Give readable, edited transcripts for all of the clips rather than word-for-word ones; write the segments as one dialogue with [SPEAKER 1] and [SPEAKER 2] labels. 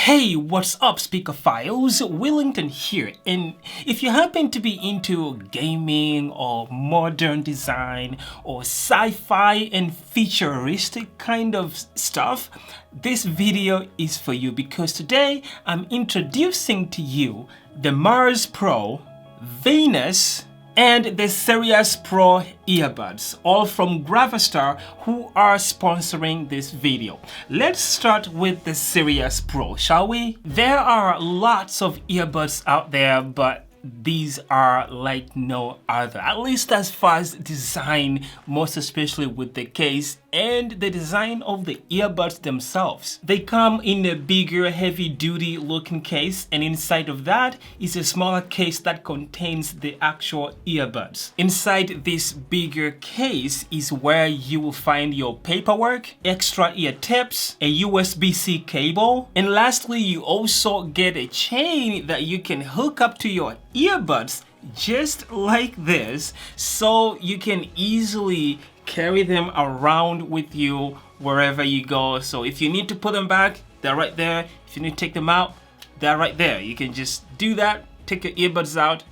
[SPEAKER 1] Hey, what's up, Speakerphiles? Willington here, and if you happen to be into gaming or modern design or sci-fi and futuristic kind of stuff, this video is for you because today I'm introducing to you the Mars Pro, Venus, and the Sirius Pro earbuds, all from Gravastar, who are sponsoring this video. Let's start with the Sirius Pro, shall we? There are lots of earbuds out there, but these are like no other, at least as far as design, most especially with the case and the design of the earbuds themselves. They come in a bigger, heavy-duty looking case, and inside of that is a smaller case that contains the actual earbuds. Inside this bigger case is where you will find your paperwork, extra ear tips, a USB-C cable, and lastly you also get a chain that you can hook up to your earbuds just like this, so you can easily carry them around with you wherever you go. So if you need to put them back, they're right there. If you need to take them out, they're right there. You can just do that, take your earbuds out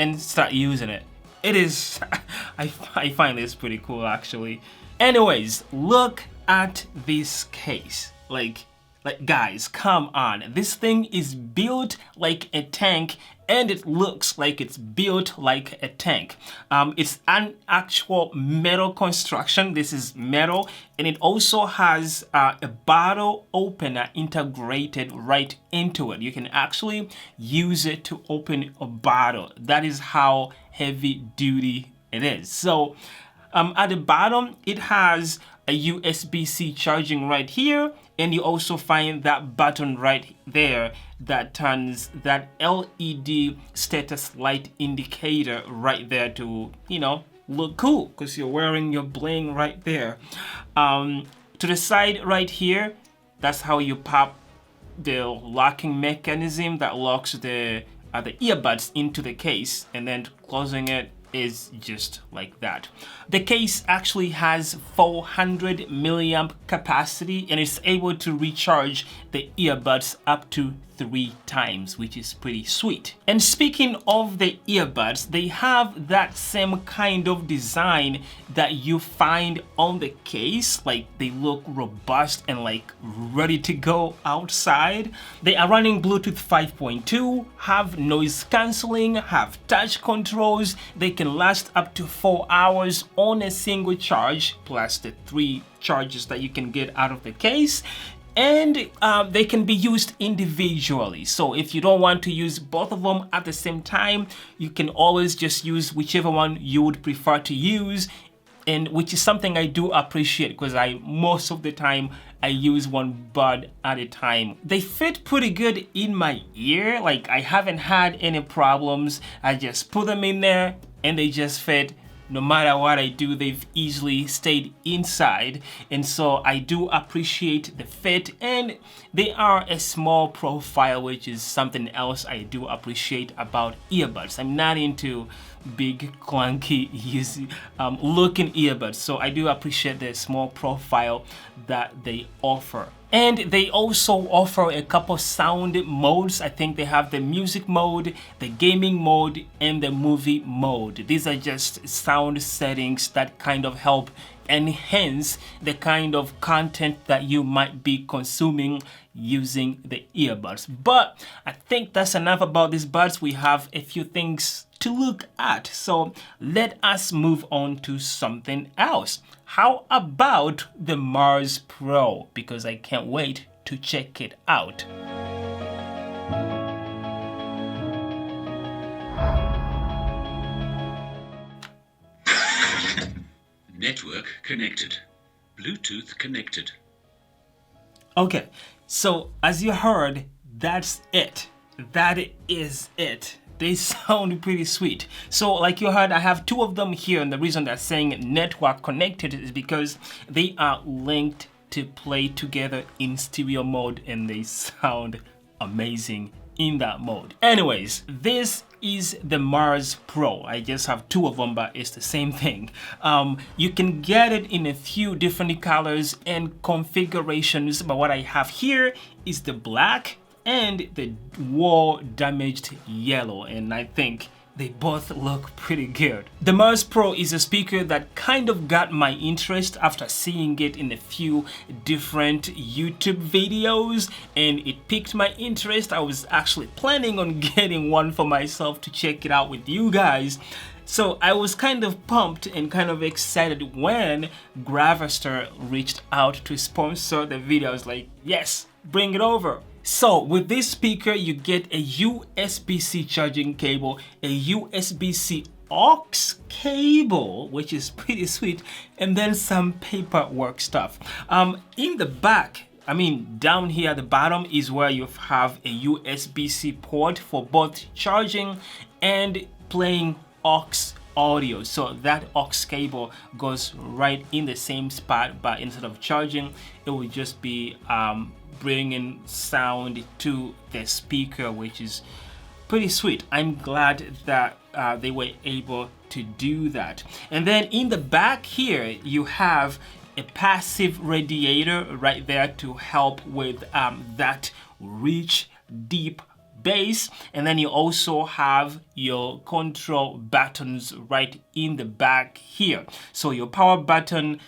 [SPEAKER 1] and start using it. It is, I find this pretty cool actually. Anyways, look at this case. Like guys, come on. This thing is built like a tank, and it looks like it's built like a tank. It's an actual metal construction. This is metal, and it also has a bottle opener integrated right into it. You can actually use it to open a bottle. That is how heavy duty it is. So at the bottom, it has a USB-C charging right here, and you also find that button right there that turns that LED status light indicator right there to, you know, look cool because you're wearing your bling right there. To the side right here, that's how you pop the locking mechanism that locks the earbuds into the case, and then closing it is just like that. The case actually has 400 milliamp capacity, and it's able to recharge the earbuds up to 3 times, which is pretty sweet. And speaking of the earbuds, they have that same kind of design that you find on the case. Like, they look robust and like ready to go outside. They are running Bluetooth 5.2, have noise cancelling, have touch controls. They can last up to 4 hours on a single charge, plus the 3 charges that you can get out of the case. And they can be used individually. So if you don't want to use both of them at the same time, you can always just use whichever one you would prefer to use, and which is something I do appreciate because most of the time I use one bud at a time. They fit pretty good in my ear. Like, I haven't had any problems. I just put them in there and they just fit. No matter what I do, they've easily stayed inside, and so I do appreciate the fit, and they are a small profile, which is something else I do appreciate about earbuds. I'm not into big clunky looking earbuds, so I do appreciate the small profile that they offer. And they also offer a couple sound modes. I think they have the music mode, the gaming mode, and the movie mode. These are just sound settings that kind of help enhance the kind of content that you might be consuming using the earbuds. But I think that's enough about these buds. We have a few things to look at, so let us move on to something else. How about the Mars Pro? Because I can't wait to check it out.
[SPEAKER 2] Network connected. Bluetooth connected.
[SPEAKER 1] Okay, so as you heard, that's it. That is it. They sound pretty sweet. So like you heard, I have 2 of them here, and the reason they're saying network connected is because they are linked to play together in stereo mode, and they sound amazing in that mode. Anyways, this is the Mars Pro. I just have two of them, but it's the same thing. You can get it in a few different colors and configurations, but what I have here is the black and the war damaged yellow, and I think they both look pretty good. The Mars Pro is a speaker that kind of got my interest after seeing it in a few different YouTube videos, and it piqued my interest. I was actually planning on getting one for myself to check it out with you guys. So I was kind of pumped and kind of excited when Gravastar reached out to sponsor the video. I was like, yes, bring it over. So with this speaker, you get a USB-C charging cable, a USB-C aux cable, which is pretty sweet, and then some paperwork stuff. In the back, down here at the bottom is where you have a USB-C port for both charging and playing aux audio. So that aux cable goes right in the same spot, but instead of charging, it will just be bringing sound to the speaker, which is pretty sweet. I'm glad that they were able to do that. And then in the back here, you have a passive radiator right there to help with that rich, deep bass. And then you also have your control buttons right in the back here. So your power button,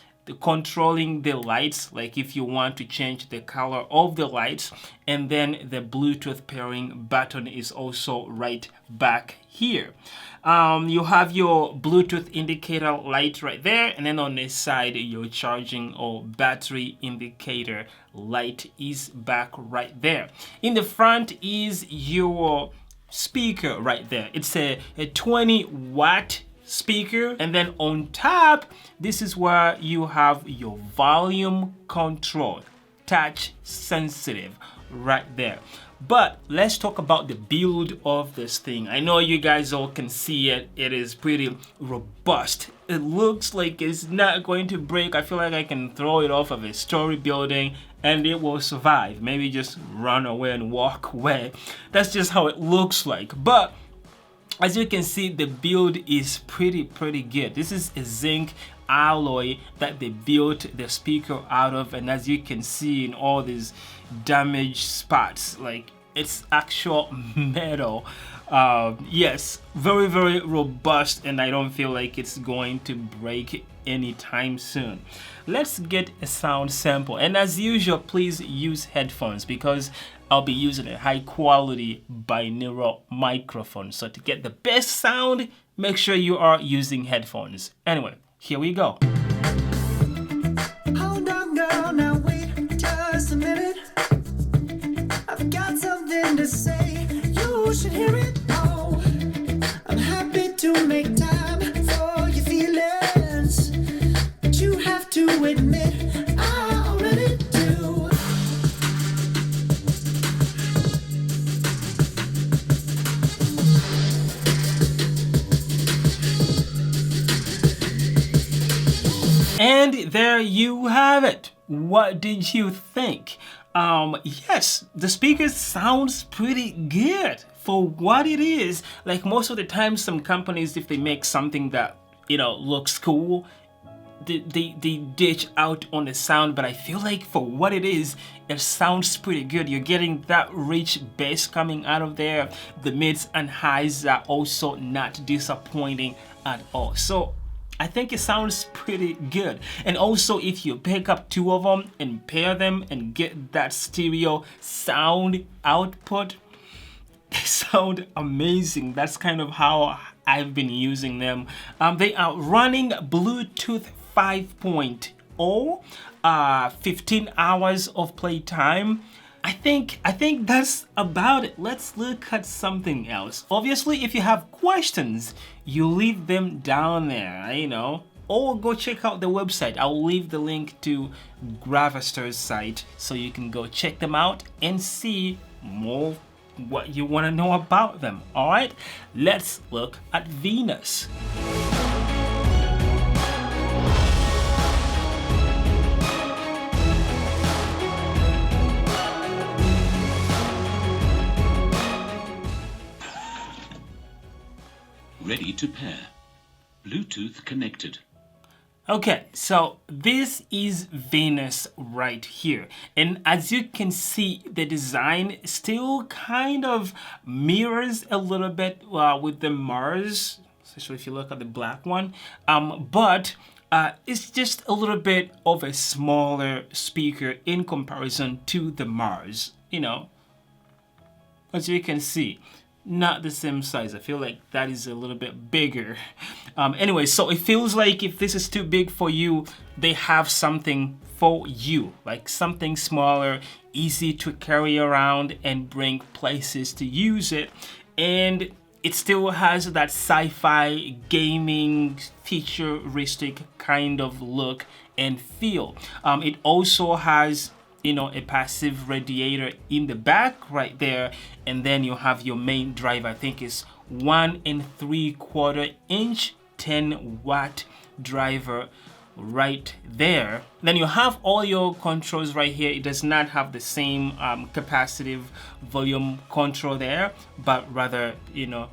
[SPEAKER 1] controlling the lights, like if you want to change the color of the lights, and then the Bluetooth pairing button is also right back here. You have your Bluetooth indicator light right there, and then on this side your charging or battery indicator light is back right there. In the front is your speaker right there. It's a 20-watt speaker, and then on top, this is where you have your volume control, touch sensitive right there. But let's talk about the build of this thing. I know you guys all can see it. It is pretty robust. It looks like it's not going to break. I feel like I can throw it off of a story building and it will survive. Maybe just run away and walk away. That's just how it looks like. But as you can see, the build is pretty good. This is a zinc alloy that they built the speaker out of, and as you can see in all these damaged spots, like it's actual metal. Yes, very robust, and I don't feel like it's going to break anytime soon. Let's get a sound sample, and as usual, please use headphones because I'll be using a high quality binaural microphone. So to get the best sound, make sure you are using headphones. Anyway, here we go.
[SPEAKER 3] Hold on, girl, now wait just a minute. I've got something to say. You should hear it. Oh, I'm happy to make time for your feelings, but you have to admit I already do.
[SPEAKER 1] And there you have it. What did you think? Yes, the speaker sounds pretty good for what it is. Like most of the time, some companies, if they make something that, looks cool, they ditch out on the sound, but I feel like for what it is, it sounds pretty good. You're getting that rich bass coming out of there. The mids and highs are also not disappointing at all. So I think it sounds pretty good. And also, if you pick up two of them and pair them and get that stereo sound output, they sound amazing. That's kind of how I've been using them. They are running Bluetooth 5.0, 15 hours of playtime. I think that's about it. Let's look at something else. Obviously, if you have questions, you leave them down there, or go check out the website. I'll leave the link to Gravastar's site so you can go check them out and see more what you want to know about them. All right, let's look at Venus.
[SPEAKER 2] ready to pair. Bluetooth connected.
[SPEAKER 1] Okay, so this is Venus right here. And as you can see, the design still kind of mirrors a little bit with the Mars, especially if you look at the black one. But it's just a little bit of a smaller speaker in comparison to the Mars, you know. As you can see, not the same size. I feel like that is a little bit bigger. Anyway, so it feels like if this is too big for you, they have something for you, like something smaller, easy to carry around and bring places to use it. And it still has that sci-fi gaming futuristic kind of look and feel. It also has, you know, a passive radiator in the back right there, and then you have your main drive. I think it's 1 3/4 inch 10-watt driver right there. Then you have all your controls right here. It does not have the same capacitive volume control there, but rather, you know,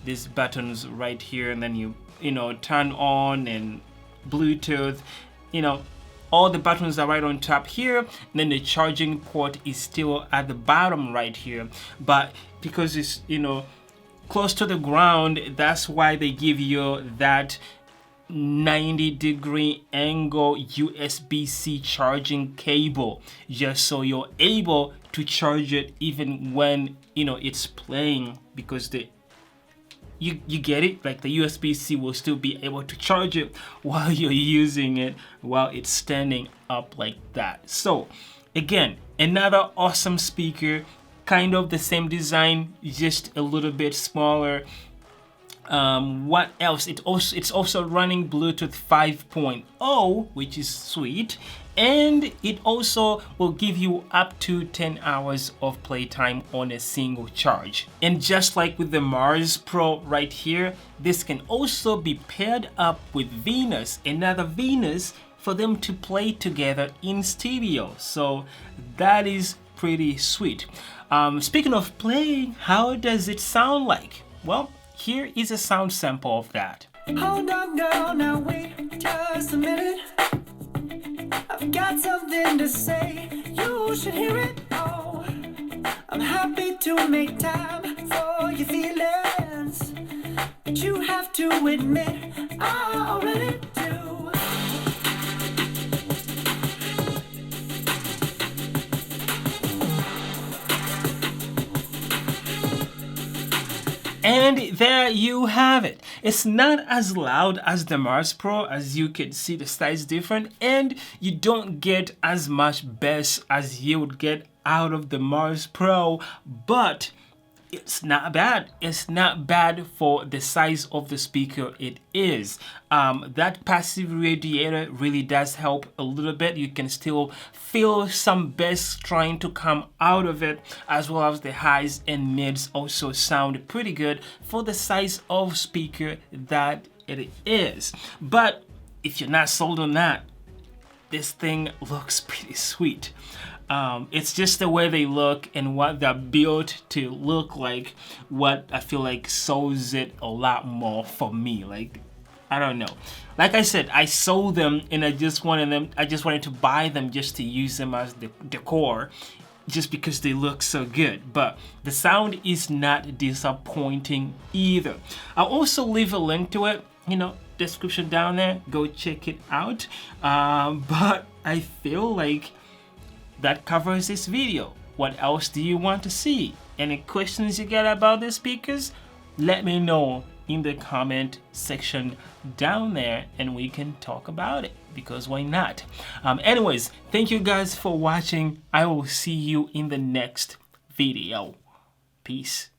[SPEAKER 1] these buttons right here, and then you know, turn on and Bluetooth, you know, all the buttons are right on top here. And then the charging port is still at the bottom right here, but because it's, you know, close to the ground, that's why they give you that 90-degree angle USB-C charging cable, just so you're able to charge it even when, you know, it's playing, because you get it, like the USB-C will still be able to charge it while you're using it, while it's standing up like that. So again, another awesome speaker, kind of the same design, just a little bit smaller. What else? It's also running Bluetooth 5.0, which is sweet, and it also will give you up to 10 hours of playtime on a single charge. And just like with the Mars Pro right here, this can also be paired up with Venus, another Venus, for them to play together in stereo. So that is pretty sweet. Speaking of playing, how does it sound like? Well, here is a sound sample of that.
[SPEAKER 3] Hold on, girl, now wait just a minute. I've got something to say, you should hear it. Oh, I'm happy to make time for your feelings, but you have to admit I already do.
[SPEAKER 1] And there you have it. It's not as loud as the Mars Pro, as you can see the size different, and you don't get as much bass as you would get out of the Mars Pro, but it's not bad. It's not bad for the size of the speaker it is. That passive radiator really does help a little bit. You can still feel some bass trying to come out of it, as well as the highs and mids also sound pretty good for the size of speaker that it is. But if you're not sold on that, this thing looks pretty sweet. It's just the way they look and what they're built to look like, what I feel like sells it a lot more for me. Like, I don't know. Like I said, I sold them and I just wanted to buy them just to use them as the decor, just because they look so good. But the sound is not disappointing either. I'll also leave a link to it, you know, description down there. Go check it out. But I feel like that covers this video. What else do you want to see? Any questions you got about the speakers? Let me know in the comment section down there and we can talk about it, because why not? Anyways, thank you guys for watching. I will see you in the next video. Peace.